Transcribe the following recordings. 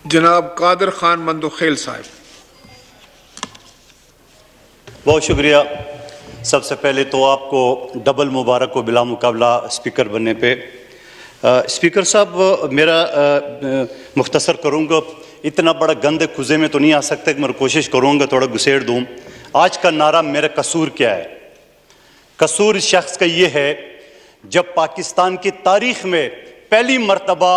जनाब कादर खान मंदोखेल साहब। बहुत शुक्रिया। सबसे पहले तो आपको डबल मुबारक हो बिला मुकाबला स्पीकर बनने पे। स्पीकर साहब मेरा मुख्तसर करूँगा, इतना बड़ा गंदे खुज़े में तो नहीं आ सकता कि मैं कोशिश करूँगा थोड़ा घुसेड़ दूँ। आज का नारा मेरा कसूर क्या है? कसूर इस शख्स का ये है, जब पाकिस्तान की तारीख में पहली मर्तबा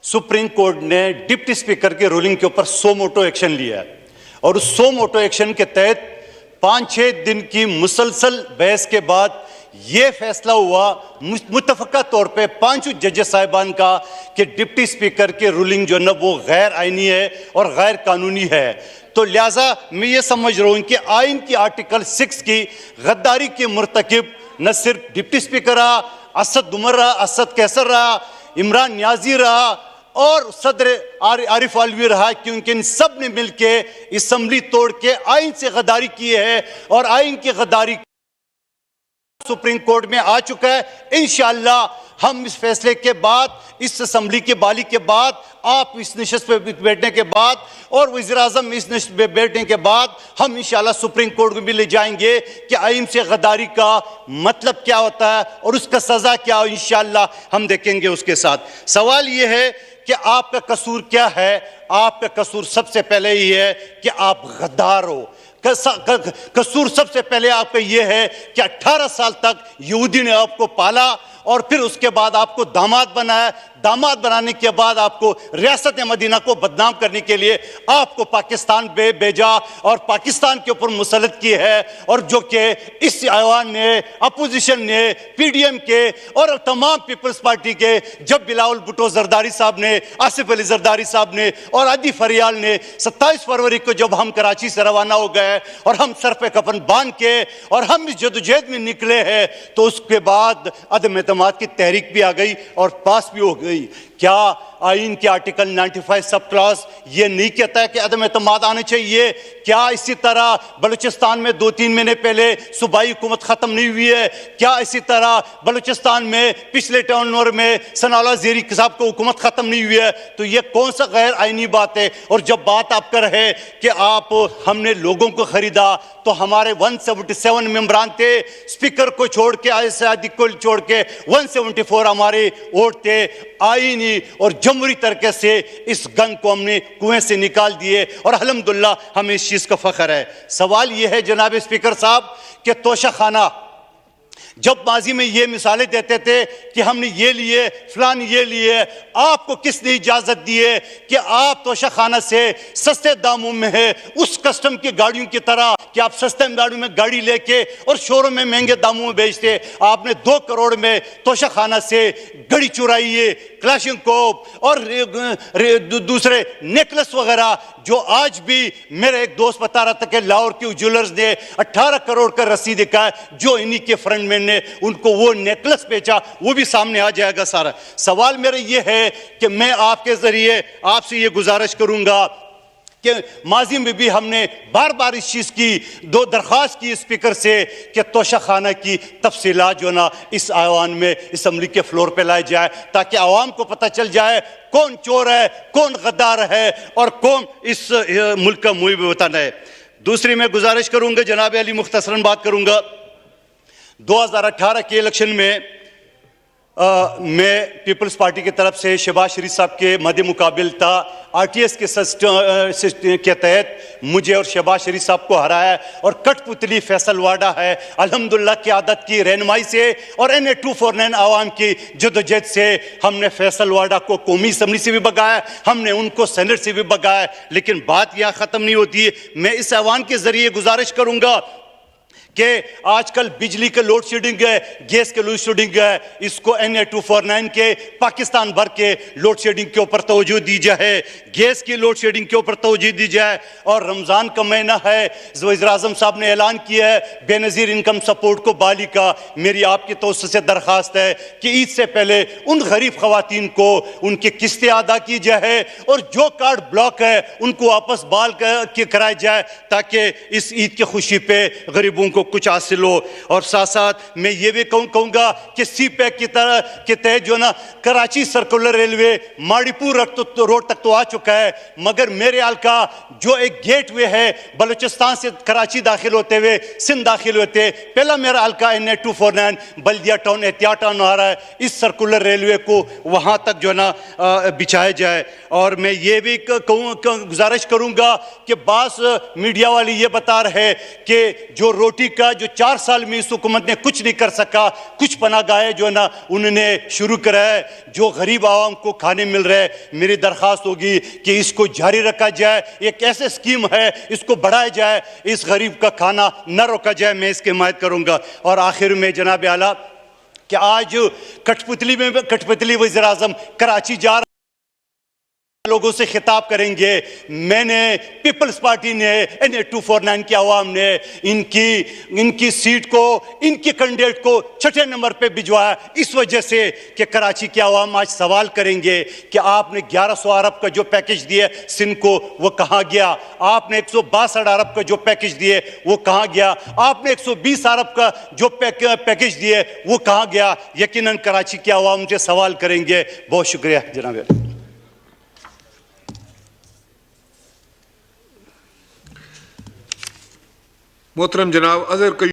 सुप्रीम कोर्ट ने डिप्टी स्पीकर के रूलिंग के ऊपर 100 मोटो एक्शन लिया है और उस 100 मोटो एक्शन के तहत 5-6 दिन की मुसलसल बहस के बाद ये फैसला हुआ मुत्तफ़क़ा तौर पे 5 जजेस साहिबान का कि डिप्टी स्पीकर के रूलिंग जो है ना वो गैर आइनी है और गैर कानूनी है। तो लिहाजा मैं ये समझ रहा हूँ कि आइन की आर्टिकल 6 की गद्दारी के मुर्तकिब न सिर्फ डिप्टी स्पीकर रहा, असद उमर रहा, असद कैसर रहा, इमरान नियाजी रहा और सदर आरिफ अलवी रहा, क्योंकि इन सब ने मिलकर असम्बली तोड़ के आइन से गद्दारी की है और आइन की गद्दारी सुप्रीम कोर्ट में आ चुका है। इंशाअल्लाह हम इस फैसले के बाद, इस असम्बली की बाली के बाद, आप इस नशस्त पे बैठने के बाद और वज़ीर आज़म इस नशस्त पे बैठने के बाद हम इंशाअल्लाह सुप्रीम कोर्ट में भी ले जाएंगे कि आइन से गद्दारी का मतलब क्या होता है और उसका सज़ा क्या हो। इंशाअल्लाह हम देखेंगे उसके साथ। सवाल ये है कि आपका कसूर क्या है? आपका कसूर सबसे पहले ये है कि आप गद्दार हो। कसूर सबसे पहले आपका यह है कि 18 साल तक यहूदी ने आपको पाला और फिर उसके बाद आपको दामाद बनाया। दामाद बनाने के बाद आपको रियासत मदीना को बदनाम करने के लिए आपको पाकिस्तान भेजा और पाकिस्तान के ऊपर मुसलत की है। और जो कि इस ऐवान ने, अपोजिशन ने, पीडीएम के और तमाम पीपल्स पार्टी के, जब बिलावल भुट्टो जरदारी साहब ने, आसिफ अली जरदारी साहब ने और आदि फरियाल ने 27 फरवरी को जब हम कराची से रवाना हो गए और हम सर पे कफन बांध के और हम इस जदोजहद में निकले हैं, तो उसके बाद अदम एतमाद की तहरीक भी आ गई और पास भी हो गई। क्या आइन के आर्टिकल 95 सब क्लॉज ये नहीं कहता है कि अदम एतमाद आने चाहिए? क्या इसी तरह बलूचिस्तान में 2-3 महीने पहले सूबाई हुकूमत खत्म नहीं हुई है? क्या इसी तरह बलूचिस्तान में पिछले टर्नओवर में सनाउल्लाह ज़ेरी साहब को हुकूमत खत्म नहीं हुई है? तो ये कौन सा गैर आइनी बात है? और जब बात आप कर रहे कि आप हमने लोगों को खरीदा, तो हमारे 177 मेंबरान थे, स्पीकर को छोड़ के, आदिक को छोड़ के 174 हमारे वोट थे। आईनी और जमहूरी तरीके से इस गंद को हमने कुएं से निकाल दिए और अल्हम्दुलिल्लाह हमें इस चीज़ का फ़ख्र है। सवाल यह है जनाब स्पीकर साहब कि तोशा खाना, जब माजी में ये मिसालें देते थे कि हमने ये लिए, फलान ये लिए, आपको किसने इजाज़त दी है कि आप तोशा खाना से सस्ते दामों में है, उस कस्टम की गाड़ियों की तरह कि आप सस्ते गाड़ियों में गाड़ी लेके और शोरों में महंगे दामों में बेचते? आपने 2 करोड़ में तोशा खाना से घड़ी चुराई है, क्लाशिंकोव और दूसरे नेकलेस वगैरह, जो आज भी मेरा एक दोस्त बता रहा था कि लाहौर के ज्वेलर्स ने 18 करोड़ का रसीद दिखाया, जो इन्हीं के फ्रंटमैन ने उनको वो नेकलेस बेचा, वो भी सामने आ जाएगा सारा। सवाल मेरा ये है कि मैं आपके जरिए आपसे ये गुजारिश करूंगा कि माजी में भी हमने बार बार इस चीज़ की दरख्वास्त की स्पीकर से कि तोशा खाना की तफसीलात जो ना इस ऐवान में, असम्बली के फ्लोर पे लाई जाए, ताकि आवाम को पता चल जाए कौन चोर है, कौन गद्दार है और कौन इस मुल्क का मुहिब वतन है। दूसरी मैं गुजारिश करूंगा, जनाब अली मुख्तसरन बात करूंगा। 2018 के इलेक्शन में मैं पीपल्स पार्टी की तरफ से शहबाज शरीफ साहब के मद्दे मुकाबिल था। आरटीएस के सिस्टम के तहत मुझे और शहबाज शरीफ साहब को हराया और कठपुतली फैसल वाडा है। अल्हम्दुलिल्लाह क़यादत की रहनुमाई से और NA 249 आवाम की जदोजहद से हमने फैसल वाडा को कौमी असम्बली से भी भगाया, हमने उनको सेनेट से भी भगाया। लेकिन बात यहाँ ख़त्म नहीं होती है। मैं इस ऐवान के ज़रिए गुजारिश करूँगा कि आजकल बिजली के लोड शेडिंग है, गैस के लोड शेडिंग है, इसको NA 249 के पाकिस्तान भर के लोड शेडिंग के ऊपर तवज्जो दी जाए, गैस की लोड शेडिंग के ऊपर तवज्जो दी जाए। और रमज़ान का महीना है, वज़ीर आज़म साहब ने ऐलान किया है बेनज़ीर इनकम सपोर्ट को बहाली का। मेरी आपकी तवज्जो से दरख्वास्त है कि ईद से पहले उन गरीब ख़वातीन को उनकी किस्तें अदा की जाए और जो कार्ड ब्लॉक है उनको वापस बहाल कराया जाए, ताकि इस ईद की खुशी पे गरीबों को कुछ हासिल हो। और साथ साथ मैं ये भी कहूँगा कि सी पैक की तरह के तहत जो ना Karachi circular railway Madipur road तक तो आ चुका है, मगर मेरे हल्का जो एक गेट वे है बलूचिस्तान से कराची दाखिल होते हुए सिंध दाखिल होते, पहला मेरा हल्का NH 249 बल्दिया टाउन एहतियात टाउन आ रहा है, इस सर्कुलर रेलवे को वहाँ तक जो ना बिछाया जाए। और मैं ये भी गुजारिश करूँगा कि बास मीडिया वाले ये बता रहे कि जो रोटी का जो 4 साल में इस हुकूमत ने कुछ नहीं कर सका, कुछ पनागाहें जो ना उन्होंने शुरू करा है, जो गरीब आवाम को खाने मिल रहे हैं। मेरी दरख्वास्त होगी कि इसको जारी रखा जाए, एक ऐसे स्कीम है इसको बढ़ाया जाए, इस गरीब का खाना न रोका जाए, मैं इसकी हिमायत करूँगा। और आखिर में जनाब आला कि आज कठपुतली वज़ीर आज़म कराची जा लोगों से खिताब करेंगे। मैंने पीपल्स पार्टी ने NH 249 की आवाम ने इनकी सीट को, इनके कैंडिडेट को 6ठे नंबर पे भिजवाया इस वजह से कि कराची की आवाम आज सवाल करेंगे कि आपने 1100 अरब का जो पैकेज दिए सिंध को वो कहाँ गया, आपने 162 अरब का जो पैकेज दिए वो कहाँ गया, आपने 120 अरब का जो पैकेज दिए वो कहाँ गया। यकीनन कराची की आवाम से सवाल करेंगे। बहुत शुक्रिया जनाब। मोहतरम जनाब अजहर